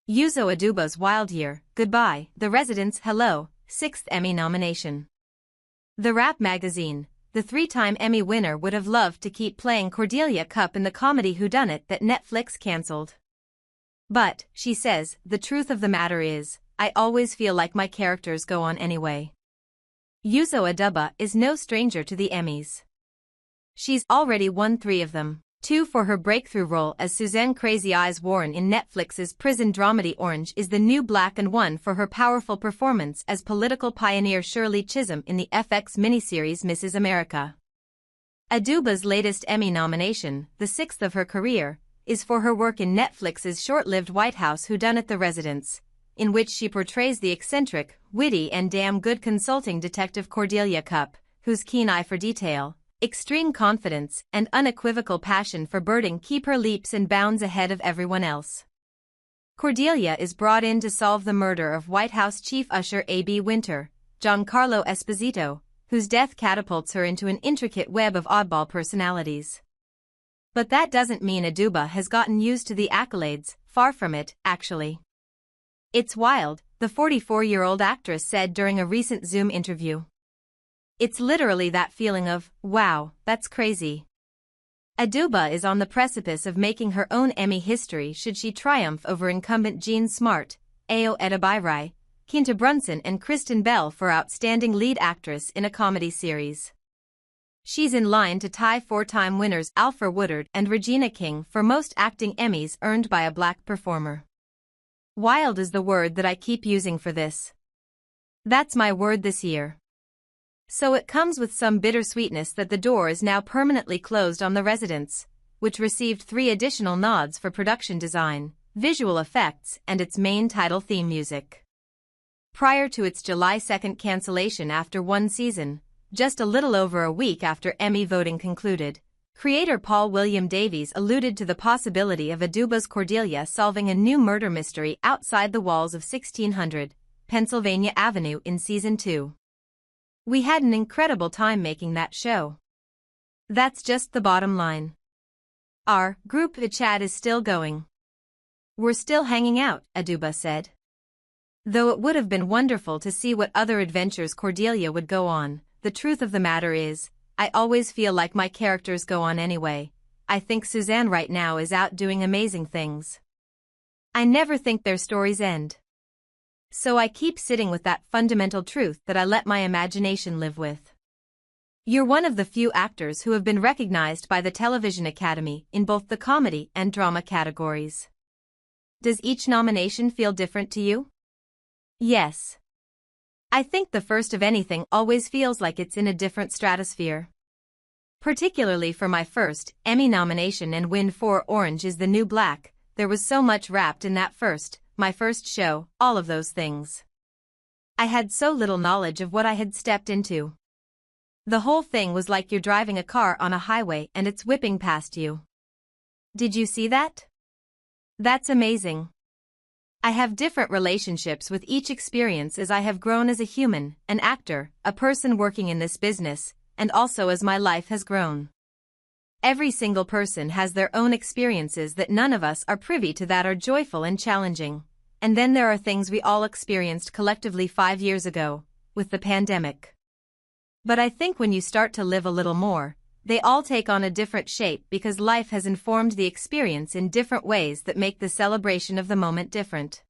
Uzo Aduba's Wild Year, Goodbye, The Residents, Hello, 6th Emmy nomination. The rap magazine, the three-time Emmy winner, would have loved to keep playing Cordelia Cup in the comedy Whodunit that Netflix cancelled. But, she says, the truth of the matter is, I always feel like my characters go on anyway. Uzo Aduba is no stranger to the Emmys. She's already won 3 of them. 2 for her breakthrough role as Suzanne Crazy Eyes Warren in Netflix's prison dramedy Orange is the New Black, and 1 for her powerful performance as political pioneer Shirley Chisholm in the FX miniseries Mrs. America. Aduba's latest Emmy nomination, the 6th of her career, is for her work in Netflix's short-lived White House Whodunit The Residents, in which she portrays the eccentric, witty and damn good consulting detective Cordelia Cup, whose keen eye for detail, extreme confidence, and unequivocal passion for birding keep her leaps and bounds ahead of everyone else. Cordelia is brought in to solve the murder of White House Chief Usher A.B. Winter, Giancarlo Esposito, whose death catapults her into an intricate web of oddball personalities. But that doesn't mean Aduba has gotten used to the accolades, far from it, actually. It's wild, the 44-year-old actress said during a recent Zoom interview. It's literally that feeling of, wow, that's crazy. Aduba is on the precipice of making her own Emmy history should she triumph over incumbent Jean Smart, Ayo Edebiri, Quinta Brunson and Kristen Bell for Outstanding Lead Actress in a Comedy Series. She's in line to tie 4-time winners Alfre Woodard and Regina King for most acting Emmys earned by a black performer. Wild is the word that I keep using for this. That's my word this year. So it comes with some bittersweetness that the door is now permanently closed on The Residents, which received 3 additional nods for production design, visual effects, and its main title theme music. Prior to its July 2 cancellation after 1 season, just a little over a week after Emmy voting concluded, creator Paul William Davies alluded to the possibility of Aduba's Cordelia solving a new murder mystery outside the walls of 1600 Pennsylvania Avenue in Season 2. We had an incredible time making that show. That's just the bottom line. Our group chat is still going. We're still hanging out, Aduba said. Though it would have been wonderful to see what other adventures Cordelia would go on, the truth of the matter is, I always feel like my characters go on anyway. I think Suzanne right now is out doing amazing things. I never think their stories end. So I keep sitting with that fundamental truth that I let my imagination live with. You're one of the few actors who have been recognized by the Television Academy in both the comedy and drama categories. Does each nomination feel different to you? Yes. I think the first of anything always feels like it's in a different stratosphere. Particularly for my first Emmy nomination and win for Orange is the New Black, there was so much wrapped in that first, my first show, all of those things. I had so little knowledge of what I had stepped into. The whole thing was like you're driving a car on a highway and it's whipping past you. Did you see that? That's amazing. I have different relationships with each experience as I have grown as a human, an actor, a person working in this business, and also as my life has grown. Every single person has their own experiences that none of us are privy to that are joyful and challenging. And then there are things we all experienced collectively 5 years ago, with the pandemic. But I think when you start to live a little more, they all take on a different shape because life has informed the experience in different ways that make the celebration of the moment different.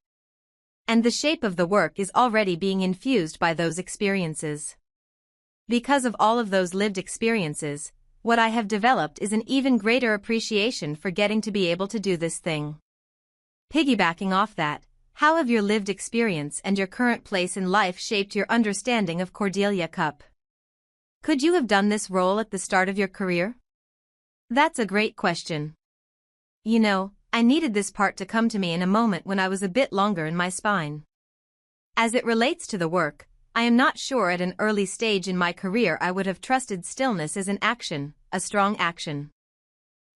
And the shape of the work is already being infused by those experiences. Because of all of those lived experiences, what I have developed is an even greater appreciation for getting to be able to do this thing. Piggybacking off that, how have your lived experience and your current place in life shaped your understanding of Cordelia Cup? Could you have done this role at the start of your career? That's a great question. You know, I needed this part to come to me in a moment when I was a bit longer in my spine. As it relates to the work, I am not sure at an early stage in my career I would have trusted stillness as an action, a strong action.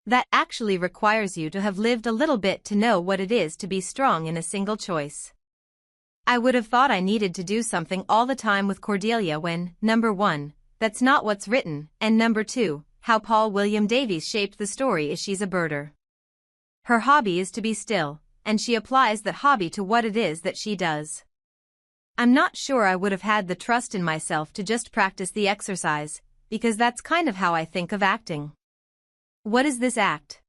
That actually requires you to have lived a little bit to know what it is to be strong in a single choice. I would have thought I needed to do something all the time with Cordelia when, number 1, that's not what's written, and number 2, how Paul William Davies shaped the story is she's a birder. Her hobby is to be still, and she applies that hobby to what it is that she does. I'm not sure I would have had the trust in myself to just practice the exercise, because that's kind of how I think of acting. What is this act?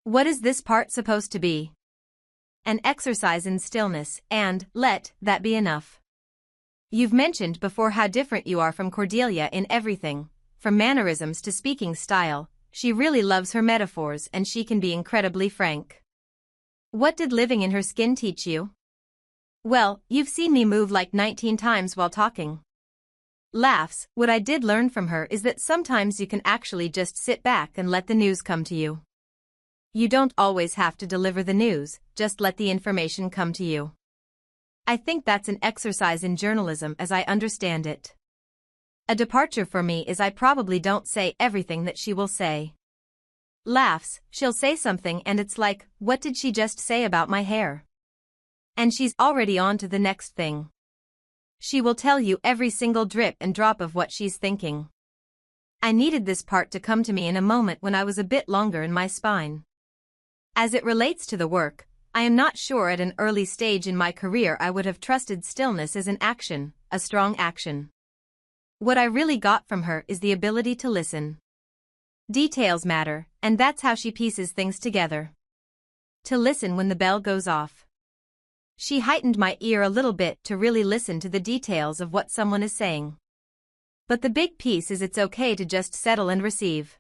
What is this part supposed to be? An exercise in stillness, and let that be enough. You've mentioned before how different you are from Cordelia in everything, from mannerisms to speaking style. She really loves her metaphors and she can be incredibly frank. What did living in her skin teach you? Well, you've seen me move like 19 times while talking. Laughs. What I did learn from her is that sometimes you can actually just sit back and let the news come to you. You don't always have to deliver the news, just let the information come to you. I think that's an exercise in journalism as I understand it. A departure for me is I probably don't say everything that she will say. Laughs. She'll say something and it's like, what did she just say about my hair? And she's already on to the next thing. She will tell you every single drip and drop of what she's thinking. I needed this part to come to me in a moment when I was a bit longer in my spine. As it relates to the work, I am not sure at an early stage in my career I would have trusted stillness as an action, a strong action. What I really got from her is the ability to listen. Details matter, and that's how she pieces things together. To listen when the bell goes off. She heightened my ear a little bit to really listen to the details of what someone is saying. But the big piece is it's okay to just settle and receive.